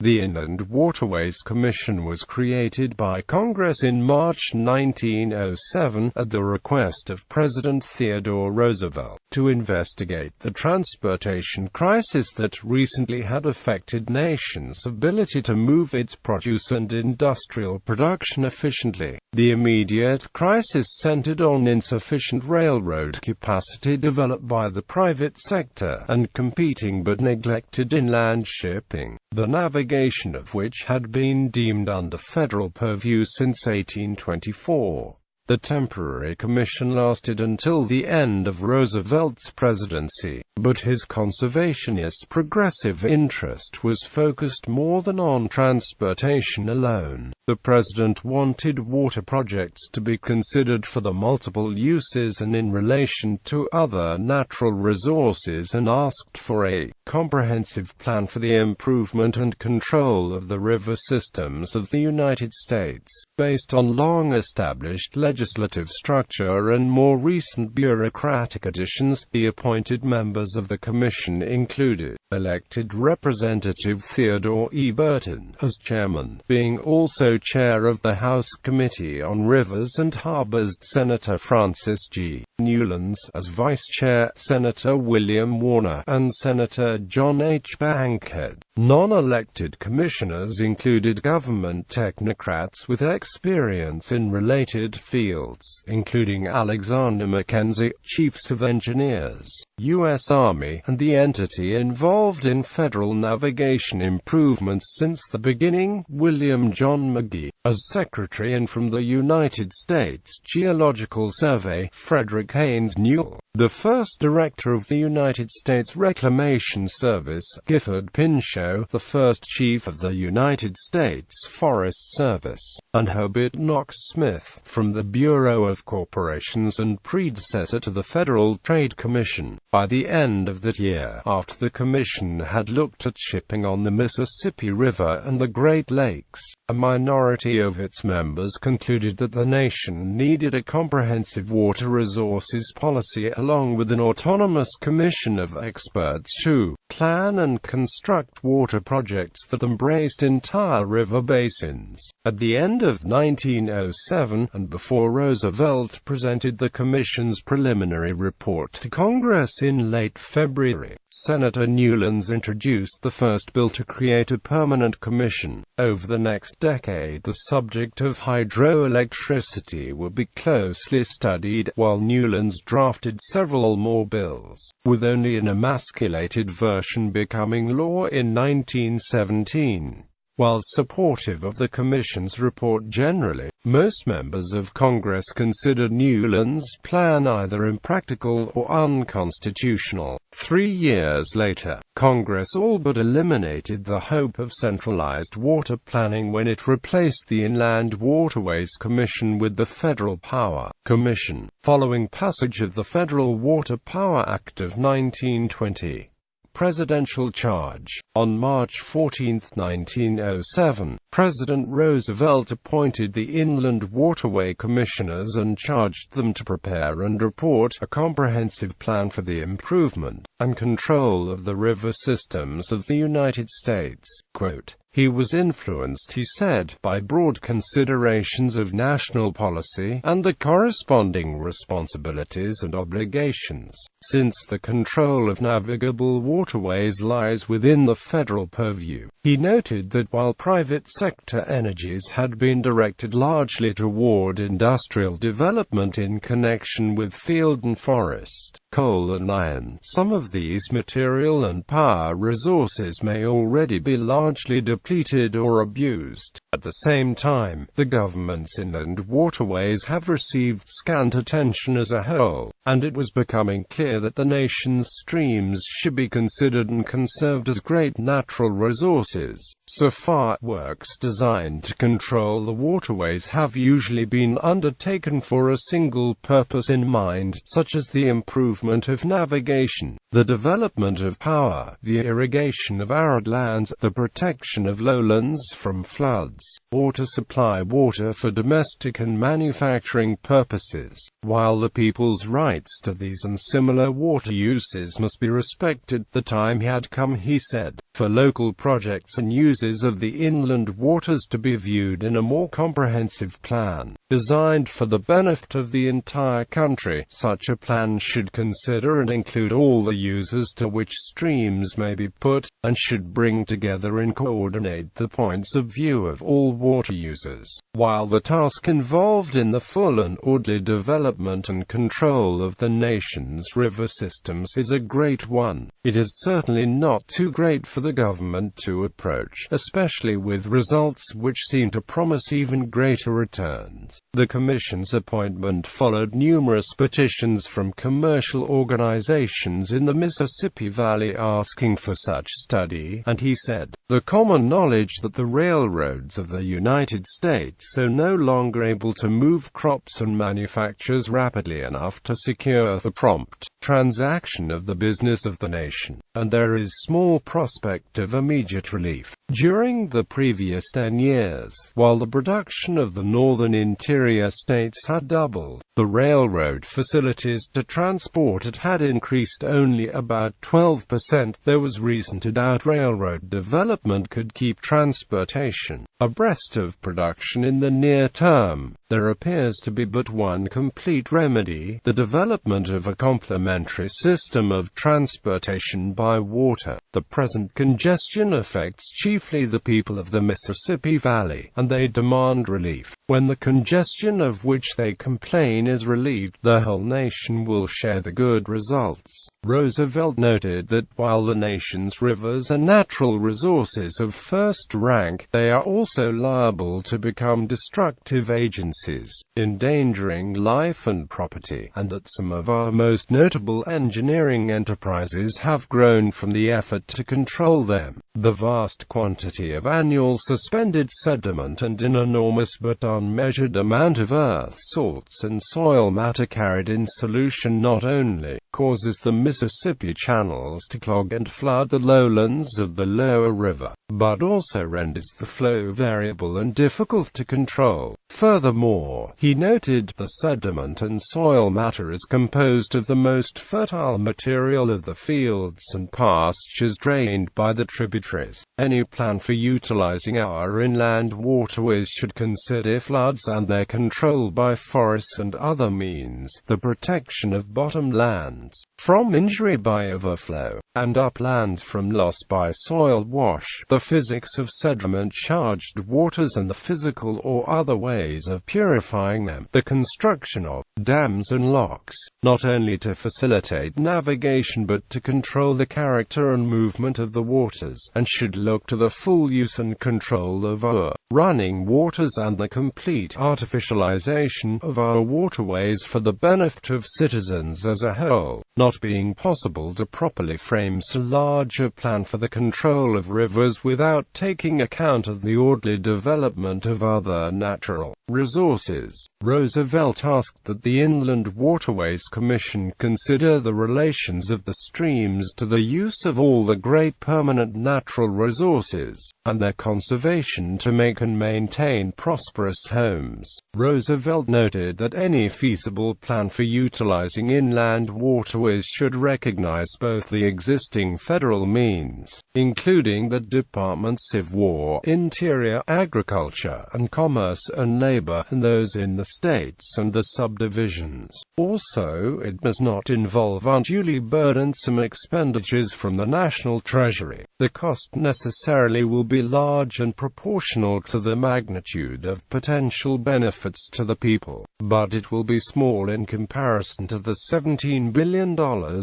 The Inland Waterways Commission was created by Congress in March 1907 at the request of President Theodore Roosevelt, to investigate the transportation crisis that recently had affected nation's ability to move its produce and industrial production efficiently. The immediate crisis centered on insufficient railroad capacity developed by the private sector, and competing but neglected inland shipping, the navigation of which had been deemed under federal purview since 1824. The temporary commission lasted until the end of Roosevelt's presidency, but his conservationist progressive interest was focused more than on transportation alone. The president wanted water projects to be considered for the multiple uses and in relation to other natural resources, and asked for a comprehensive plan for the improvement and control of the river systems of the United States, based on long-established legislative structure and more recent bureaucratic additions. The appointed members of the commission included elected Representative Theodore E. Burton as chairman, being also chair of the House Committee on Rivers and Harbors, Senator Francis G. Newlands as vice chair, Senator William Warner, and Senator John H. Bankhead. Non-elected commissioners included government technocrats with experience in related fields, including Alexander Mackenzie, chiefs of engineers, U.S. Army, and the entity involved in federal navigation improvements since the beginning, William John McGee, as secretary, and from the United States Geological Survey, Frederick Haynes Newell, the first director of the United States Reclamation Service, Gifford Pinchot, the first chief of the United States Forest Service, and Herbert Knox Smith, from the Bureau of Corporations and predecessor to the Federal Trade Commission. By the end of that year, after the commission had looked at shipping on the Mississippi River and the Great Lakes, a minority of its members concluded that the nation needed a comprehensive water resources policy along with an autonomous commission of experts to plan and construct water projects that embraced entire river basins. At the end of 1907, and before Roosevelt presented the commission's preliminary report to Congress in late February, Senator Newlands introduced the first bill to create a permanent commission. Over the next decade, the subject of hydroelectricity would be closely studied, while Newlands drafted several more bills, with only an emasculated version becoming law in 1917. While supportive of the Commission's report generally, most members of Congress considered Newlands' plan either impractical or unconstitutional. 3 years later, Congress all but eliminated the hope of centralized water planning when it replaced the Inland Waterways Commission with the Federal Power Commission, following passage of the Federal Water Power Act of 1920. Presidential charge. On March 14, 1907, President Roosevelt appointed the Inland Waterway Commissioners and charged them to prepare and report a comprehensive plan for the improvement and control of the river systems of the United States. Quote, "He was influenced," he said, "by broad considerations of national policy, and the corresponding responsibilities and obligations, since the control of navigable waterways lies within the federal purview." He noted that while private sector energies had been directed largely toward industrial development in connection with field and forest, coal and iron, some of these material and power resources may already be largely depleted or abused. At the same time, the government's inland waterways have received scant attention as a whole, and it was becoming clear that the nation's streams should be considered and conserved as great natural resources. So far, works designed to control the waterways have usually been undertaken for a single purpose in mind, such as the improvement of navigation, the development of power, the irrigation of arid lands, the protection of lowlands from floods, goods, or to supply water for domestic and manufacturing purposes, while the people's rights to these and similar water uses must be respected. The time had come, he said, for local projects and uses of the inland waters to be viewed in a more comprehensive plan, designed for the benefit of the entire country. Such a plan should consider and include all the uses to which streams may be put, and should bring together and coordinate the points of view of all water users. While the task involved in the full and orderly development and control of the nation's river systems is a great one, it is certainly not too great for the government to approach, especially with results which seem to promise even greater returns. The Commission's appointment followed numerous petitions from commercial organizations in the Mississippi Valley asking for such study, and he said, "The common knowledge that the railroads of the United States are no longer able to move crops and manufactures rapidly enough to secure the prompt transaction of the business of the nation, and there is small prospect of immediate relief." During the previous 10 years, while the production of the northern interior states had doubled, the railroad facilities to transport it had increased only about 12%. There was reason to doubt railroad development could keep transportation abreast of production in the near term. There appears to be but one complete remedy: the development of a complementary system of transportation by water. The present congestion affects chiefly the people of the Mississippi Valley, and they demand relief. When the congestion of which they complain is relieved, the whole nation will share the good results. Roosevelt noted that while the nation's rivers are natural resources of first rank, they are also liable to become destructive agencies, endangering life and property, and that some of our most notable engineering enterprises have grown from the effort to control them. The vast quantity of annual suspended sediment and an enormous but unmeasured amount of earth, salts and soil matter carried in solution not only causes the Mississippi channels to clog and flood the lowlands of the lower river, but also renders the flow variable and difficult to control. Furthermore, he noted, the sediment and soil matter is composed of the most fertile material of the fields and pastures drained by the tributaries. Any plan for utilizing our inland waterways should consider floods and their control by forests and other means, the protection of bottom lands from injury by overflow, and uplands from loss by soil wash, the physics of sediment-charged waters and the physical or other ways of purifying them, the construction of dams and locks, not only to facilitate navigation but to control the character and movement of the waters, and should look to the full use and control of our running waters and the complete artificialization of our waterways for the benefit of citizens as a whole. Not being possible to properly frame so large a plan for the control of rivers without taking account of the orderly development of other natural resources, Roosevelt asked that the Inland Waterways Commission consider the relations of the streams to the use of all the great permanent natural resources, and their conservation to make and maintain prosperous homes. Roosevelt noted that any feasible plan for utilizing inland waterways should recognize both the existing federal means, including the Departments of War, Interior, Agriculture and Commerce and Labor, and those in the states and the subdivisions. Also, it must not involve unduly burdensome expenditures from the national treasury. The cost necessarily will be large and proportional to the magnitude of potential benefits to the people, but it will be small in comparison to the $17 billion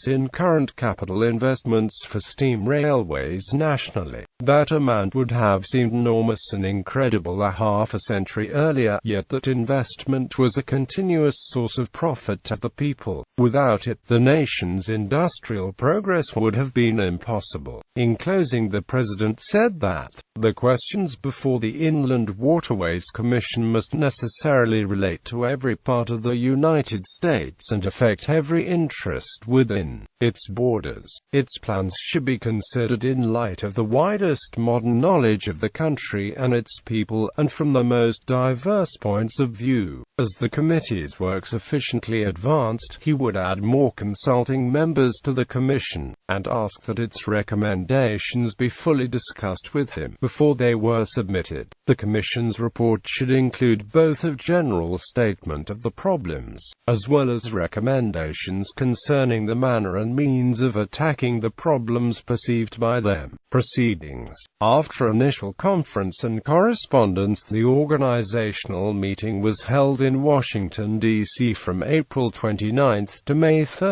in current capital investments for steam railways nationally. That amount would have seemed enormous and incredible a half a century earlier, yet that investment was a continuous source of profit to the people. Without it, the nation's industrial progress would have been impossible. In closing, the President said that the questions before the Inland Waterways Commission must necessarily relate to every part of the United States and affect every interest within its borders. Its plans should be considered in light of the wider fullest modern knowledge of the country and its people, and from the most diverse points of view. As the committee's work sufficiently advanced, he would add more consulting members to the commission, and ask that its recommendations be fully discussed with him before they were submitted. The commission's report should include both a general statement of the problems, as well as recommendations concerning the manner and means of attacking the problems perceived by them. Proceedings. After initial conference and correspondence, the organizational meeting was held in Washington, D.C. from April 29 to May 3,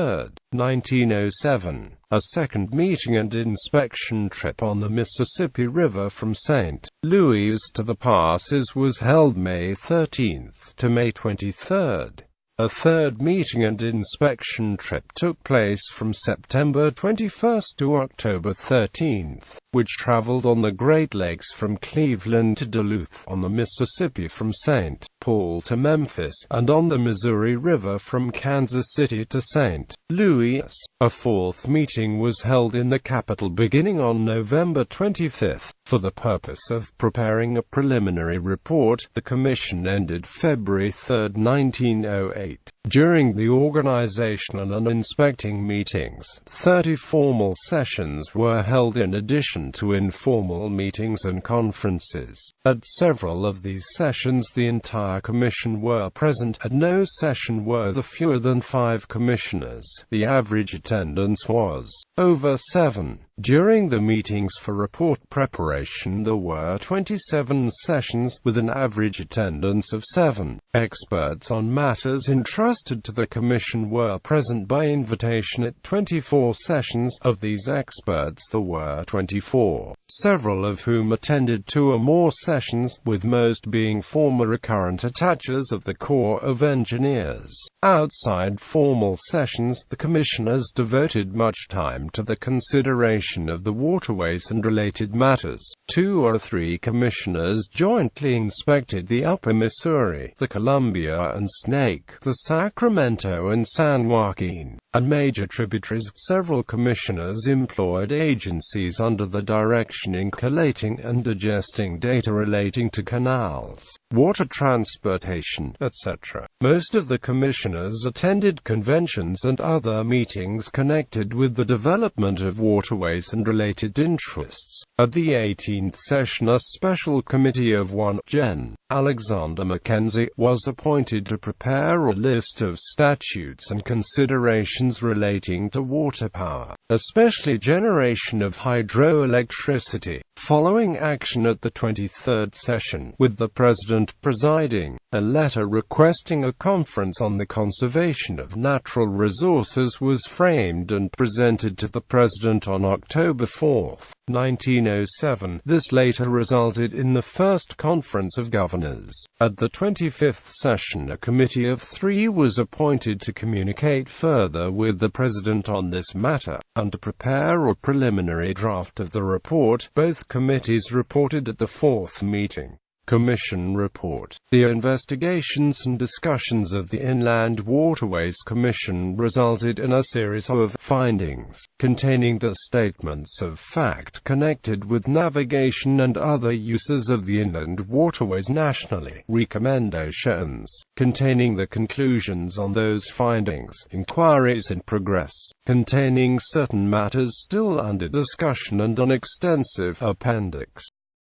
1907. A second meeting and inspection trip on the Mississippi River from St. Louis to the passes was held May 13 to May 23. A third meeting and inspection trip took place from September 21 to October 13, which traveled on the Great Lakes from Cleveland to Duluth, on the Mississippi from St. Paul to Memphis, and on the Missouri River from Kansas City to St. Louis. A fourth meeting was held in the capital beginning on November 25. For the purpose of preparing a preliminary report, the commission ended February 3, 1908. During the organizational and inspecting meetings, 30 formal sessions were held in addition to informal meetings and conferences. At several of these sessions the entire commission were present. At no session were there fewer than 5 commissioners. The average attendance was over 7. During the meetings for report preparation there were 27 sessions, with an average attendance of 7. Experts on matters entrusted to the Commission were present by invitation at 24 sessions. Of these experts there were 24, several of whom attended 2 or more sessions, with most being former or current attaches of the Corps of Engineers. Outside formal sessions, the commissioners devoted much time to the consideration of the waterways and related matters. 2 or 3 commissioners jointly inspected the Upper Missouri, the Columbia and Snake, the Sacramento and San Joaquin, and major tributaries. Several commissioners employed agencies under the direction in collating and digesting data relating to canals, water transportation, etc. Most of the commissioners attended conventions and other meetings connected with the development of waterways and related interests. At the 18th session a special committee of 1 Gen. Alexander Mackenzie was appointed to prepare a list of statutes and considerations relating to water power, especially generation of hydroelectricity. Following action at the 23rd session, with the President presiding, a letter requesting a conference on the conservation of natural resources was framed and presented to the President on October 4, 1907. This later resulted in the first Conference of Governors. At the 25th session a committee of 3 was appointed to communicate further with the President on this matter, and to prepare a preliminary draft of the report. Both committees reported at the 4th meeting. Commission Report. The investigations and discussions of the Inland Waterways Commission resulted in a series of findings, containing the statements of fact connected with navigation and other uses of the inland waterways nationally, recommendations, containing the conclusions on those findings, inquiries in progress, containing certain matters still under discussion, and an extensive appendix.